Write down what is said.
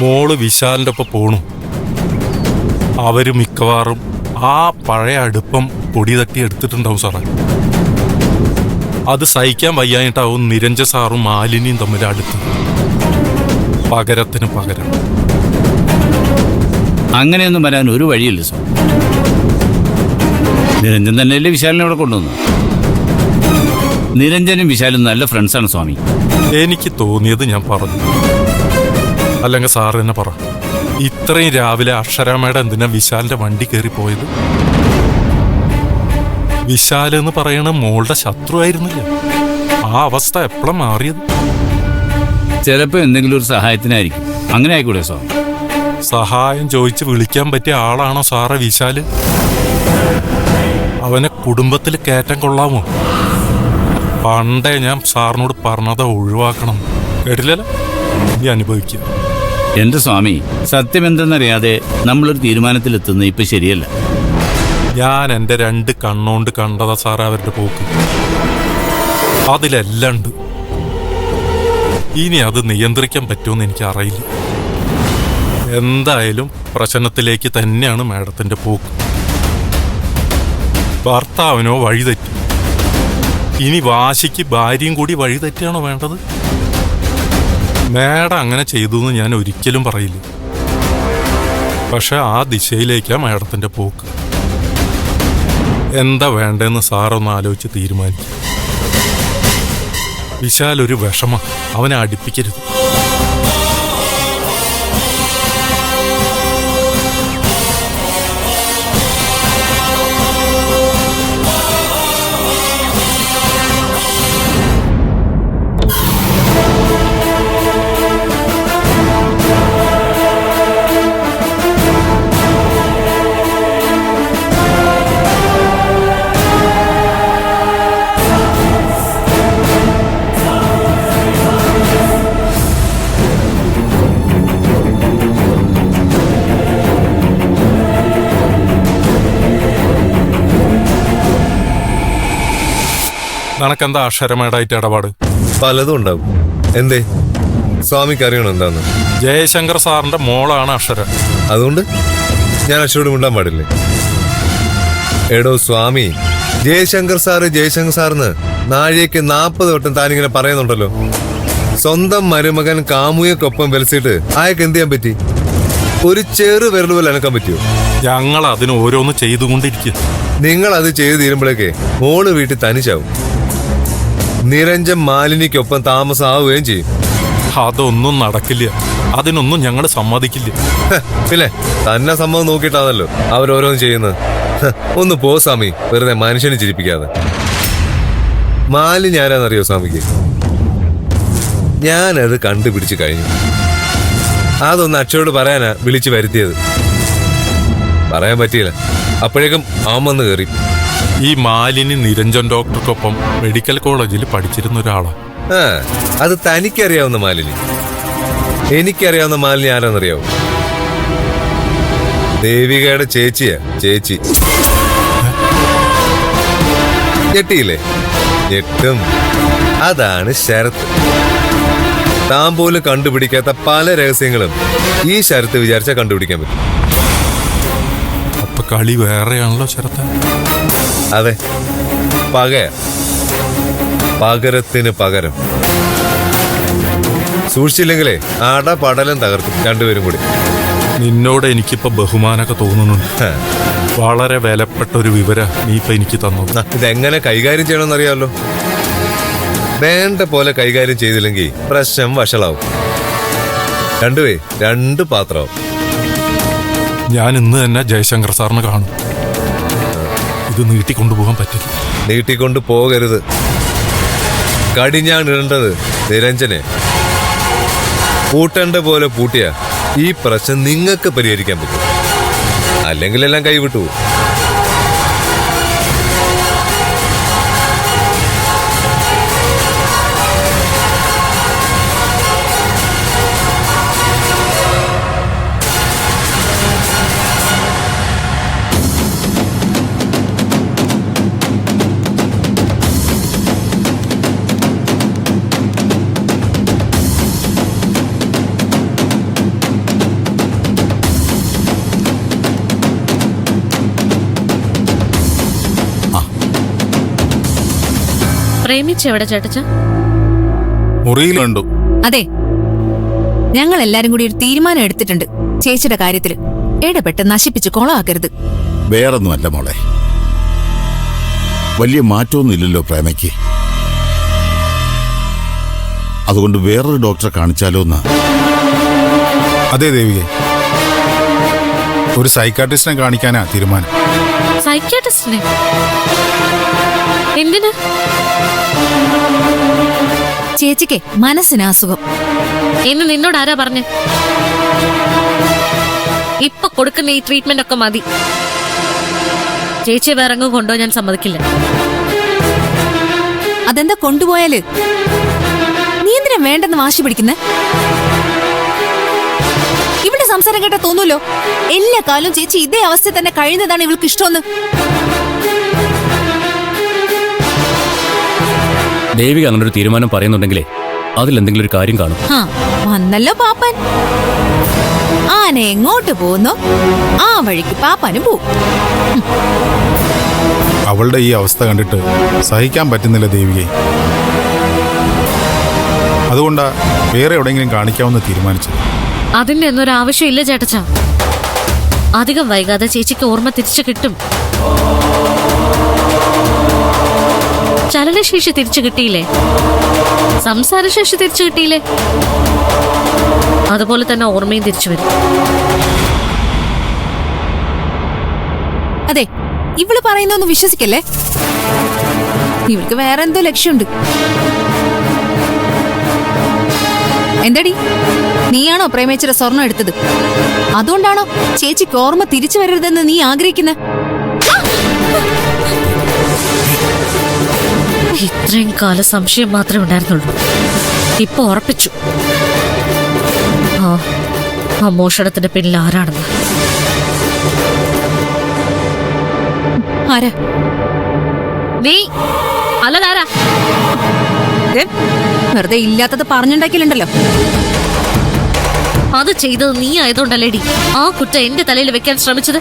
മോള് വിശാലിൻ്റെ ഒപ്പം പോണു. അവര് മിക്കവാറും ആ പഴയ അടുപ്പം പൊടി തട്ടി എടുത്തിട്ടുണ്ടാവും സാറേ. അത് സഹിക്കാൻ വയ്യായിട്ടാവും നിരഞ്ജൻ സാറും മാലിന്യം തമ്മിൽ അടുത്ത്. പകരത്തിന് പകരം. അങ്ങനെയൊന്നും വരാൻ ഒരു വഴിയില്ല സാർ. നിരഞ്ജൻ തന്നെയല്ലേ വിശാലിനെ അവിടെ കൊണ്ടുവന്നു. നിരഞ്ജനും വിശാലും നല്ല ഫ്രണ്ട്സാണ് സ്വാമി. എനിക്ക് തോന്നിയത് ഞാൻ പറഞ്ഞു. അല്ലെങ്കിൽ സാറ് തന്നെ പറ, ഇത്രയും രാവിലെ അക്ഷരാമ്മയുടെ എന്തിനാ വിശാലിന്റെ വണ്ടി കയറി പോയത്? വിശാൽ എന്ന് പറയണ മോളുടെ ശത്രു ആയിരുന്നില്ല. ആ അവസ്ഥ എപ്പോഴും മാറിയത്? ചിലപ്പോൾ എന്തെങ്കിലും ഒരു സഹായത്തിനായിരിക്കും. അങ്ങനെ ആയിക്കൂടെ സാർ? സഹായം ചോദിച്ച് വിളിക്കാൻ പറ്റിയ ആളാണോ സാറേ വിശാല്? അവനെ കുടുംബത്തിൽ കയറ്റം കൊള്ളാമോ? പണ്ടേ ഞാൻ സാറിനോട് പറഞ്ഞത് ഒഴിവാക്കണം. കേട്ടില്ലല്ലോ? നീ അനുഭവിക്കുക. എന്റെ സ്വാമി, സത്യം എന്തെന്നറിയാതെ നമ്മളൊരു തീരുമാനത്തിലെത്തുന്നത് ഇപ്പൊ ശരിയല്ല. ഞാൻ എൻ്റെ 2 കണ്ണുകൊണ്ട് കണ്ടതാ സാറേ അവരുടെ പോക്ക്. അതിലെല്ലാം ഉണ്ട്. ഇനി അത് നിയന്ത്രിക്കാൻ പറ്റുമെന്ന് എനിക്കറിയില്ല. എന്തായാലും പ്രശ്നത്തിലേക്ക് തന്നെയാണ് മാഡത്തിൻ്റെ പോക്ക്. ഭർത്താവിനോ വഴിതെറ്റി. ഇനി വാശിക്ക് ഭാര്യയും കൂടി വഴിതെറ്റിയാണോ വേണ്ടത്? മാഡം അങ്ങനെ ചെയ്തു എന്ന് ഞാൻ ഒരിക്കലും പറയില്ല. പക്ഷെ ആ ദിശയിലേക്കാണ് മാഡത്തിൻ്റെ പോക്ക്. എന്താ വേണ്ടെന്ന് സാറൊന്ന് ആലോചിച്ച് തീരുമാനിക്കും. വിശാൽ ഒരു വിഷമം, അവനെ അടുപ്പിക്കരുത്. നിനക്കെന്താ അക്ഷരമേടായിട്ട് ഇടപാട്? പലതും ഉണ്ടാവും. എന്തേ? സ്വാമിക്ക് അറിയണം എന്താന്ന്? ജയശങ്കർ സാറിന്റെ മോളാണ് അക്ഷര. അതുകൊണ്ട് ഞാൻ അക്ഷരോട് മിണ്ടാൻ പാടില്ലേ? എടോ സ്വാമി, ജയശങ്കർ സാറിന് നാഴികയ്ക്ക് 40 വട്ടം താനിങ്ങനെ പറയുന്നുണ്ടല്ലോ. സ്വന്തം മരുമകൻ കാമുകക്കൊപ്പം വെലസിട്ട് അയാൾക്ക് എന്ത് ചെയ്യാൻ പറ്റി? ഒരു ചെറു വിരൽ പോലെ അനക്കാൻ പറ്റുമോ? ഞങ്ങൾ അതിന് ഓരോന്ന് ചെയ്തുകൊണ്ടിരിക്കുക. നിങ്ങൾ അത് ചെയ്തു തീരുമ്പോഴേക്കേ മോള് വീട്ടിൽ തനിച്ചാവും. നിരഞ്ജൻ മാലിനിക്കൊപ്പം താമസമാവുകയും ചെയ്യും. അതൊന്നും നടക്കില്ല. അതിനൊന്നും ഞങ്ങൾ സമ്മതിക്കില്ല. പിന്നെ തന്നെ സമ്മതം നോക്കിയിട്ടാണല്ലോ അവരോരോന്നും ചെയ്യുന്നത്. ഒന്ന് പോ സ്വാമി, വെറുതെ മനുഷ്യനെ ചിരിപ്പിക്കാതെ. മാലിന്യ ആരാന്നറിയോ സ്വാമിക്ക്? ഞാനത് കണ്ടുപിടിച്ചു കഴിഞ്ഞു. അതൊന്ന് അക്ഷരോട് പറയാനാ വിളിച്ചു വരുത്തിയത്. പറയാൻ പറ്റിയില്ല. അപ്പോഴേക്കും ആമെന്ന് കയറി. ഈ മാലിനി നിരഞ്ജൻ ഡോക്ടർക്കൊപ്പം മെഡിക്കൽ കോളേജിൽ പഠിച്ചിരുന്ന ഒരാളാണ്. അത് തനിക്കറിയാവുന്ന മാലിനി. എനിക്കറിയാവുന്ന മാലിനി ആരാന്നറിയാവോ? ദേവികയുടെ ചേച്ചിയാ. ചേച്ചി ഞെട്ടിയില്ലേ? ഞെട്ടും. അതാണ് ശരത്ത്. താൻ പോലും കണ്ടുപിടിക്കാത്ത പല രഹസ്യങ്ങളും ഈ ശരത്ത് വിചാരിച്ചാൽ കണ്ടുപിടിക്കാൻ പറ്റും. അപ്പൊ കളി വേറെയാണല്ലോ ശരത്ത്. അതെ, പകയാ. പകരത്തിന് പകരം. സൂക്ഷിച്ചില്ലെങ്കിലേ പടലം തകർക്കും രണ്ടുപേരും കൂടി. നിന്നോട് എനിക്കിപ്പോ ബഹുമാനമൊക്കെ തോന്നുന്നുണ്ട്. വളരെ വിലപ്പെട്ട ഒരു വിവരം നീ ഇപ്പൊ എനിക്ക് തന്നു. ഇതെങ്ങനെ കൈകാര്യം ചെയ്യണമെന്ന് അറിയാമല്ലോ. വേണ്ട പോലെ കൈകാര്യം ചെയ്തില്ലെങ്കിൽ പ്രശ്നം വഷളാവും. രണ്ട് പാത്രമാവും. ഞാൻ ഇന്ന് തന്നെ ജയശങ്കർ സാറിന് കാണും. ഇത് നീട്ടിക്കൊണ്ടുപോകാൻ പറ്റില്ല. നീട്ടിക്കൊണ്ട് പോകരുത്. കടിഞ്ഞാണിടേണ്ടത് നിരഞ്ജനെ. പൂട്ടേണ്ട പോലെ പൂട്ടിയ ഈ പ്രശ്നം നിങ്ങൾക്ക് പരിഹരിക്കാൻ പറ്റും. അല്ലെങ്കിൽ എല്ലാം കൈവിട്ടു. പ്രേമിച്ചെവിടെ ചേട്ടച്ച? മുറിയിൽ കണ്ടു. അതെ, ഞങ്ങൾ എല്ലാരും കൂടി ഒരു തീരുമാനം എടുത്തിട്ടുണ്ട്. ചേച്ചിയുടെ കാര്യത്തില് ഇടപെട്ട് നശിപ്പിച്ച് കൊളമാക്കരുത്. വേറൊന്നുമല്ല മോളെ, വലിയ മാറ്റമൊന്നുമില്ലല്ലോ പ്രേമയ്ക്ക്. അതുകൊണ്ട് വേറൊരു ഡോക്ടറെ കാണിച്ചാലോ എന്നാ. അതെ ദേവികെ, ഒരു സൈക്കാട്രിസ്റ്റിനെ കാണിക്കാനാ തീരുമാനം. സൈക്യാട്രിസ്റ്റിനെ? എന്തിന്? ചേച്ചിക്ക് മനസ്സിന് അസുഖം. എന്ന് നിന്നോട് ആരാ പറഞ്ഞേ? ഇപ്പൊ കൊടുക്കുന്ന ഈ ട്രീറ്റ്മെന്റ് ഒക്കെ മതി. ചേച്ചിയെ വേറെങ്ങും കൊണ്ടോ ഞാൻ സമ്മതിക്കില്ല. അതെന്താ കൊണ്ടുപോയാല്? നീ എന്തിനാ വേണ്ടെന്ന് വാശി പിടിക്കുന്നെ? ഇവിടെ സംസാരം കേട്ടാ തോന്നൂലോ എല്ലാ കാലവും ചേച്ചി ഇതേ അവസ്ഥ തന്നെ കഴിയുന്നതാണ് ഇവൾക്ക് ഇഷ്ടമെന്ന്. ദേവിക അങ്ങനെ ഒരു തീരുമാനം പറയുന്നുണ്ടെങ്കിലേ അതിലെന്തെങ്കിലും ഒരു കാര്യം കാണും. ആ വന്നല്ലോ പാപ്പൻ. ആന എങ്ങോട്ട് പോകുന്നു ആ വഴിക്ക് പാപ്പാനും പോവും. അവളുടെ ഈ അവസ്ഥ കണ്ടിട്ട് സഹിക്കാൻ പറ്റുന്നില്ല ദേവികെ. അതുകൊണ്ടാ വേറെ എവിടെയെങ്കിലും കാണിക്കാമെന്ന് തീരുമാനിച്ചത്. അതിന്റെ ഒന്നും ഒരു ആവശ്യമില്ല ചേട്ടച്ച. അധികം വൈകാതെ ചേച്ചിക്ക് ഓർമ്മ തിരിച്ചു കിട്ടും. ചലനശേഷി തിരിച്ചു കിട്ടിയില്ലേ? സംസാരശേഷി തിരിച്ചു കിട്ടിയില്ലേ? അതുപോലെ തന്നെ ഓർമ്മയും തിരിച്ചു വരും. അതെ, ഇവള് പറയുന്നൊന്നും വിശ്വസിക്കല്ലേ. ഇവൾക്ക് വേറെ എന്തോ ലക്ഷ്യമുണ്ട്. എന്താടി, നീയാണോ പ്രേമേച്ചിയുടെ സ്വർണം എടുത്തത്? അതുകൊണ്ടാണോ ചേച്ചിക്ക് ഓർമ്മ തിരിച്ചു വരരുതെന്ന് നീ ആഗ്രഹിക്കുന്നത്? ഇത്രയും കാലം സംശയം മാത്രമേ ഉണ്ടായിരുന്നുള്ളൂ. ഇപ്പൊ ഉറപ്പിച്ചു ആ മോഷണത്തിന്റെ പിന്നിൽ ആരാണെന്ന്. ആരാ? നീ അല്ലതാരാ? വെറുതെ ഇല്ലാത്തത് പറഞ്ഞുണ്ടാക്കിയിട്ടുണ്ടല്ലോ. അത് ചെയ്തത് നീ ആയതുകൊണ്ടല്ലേടി ആ കുറ്റം എന്റെ തലയിൽ വെക്കാൻ ശ്രമിച്ചത്.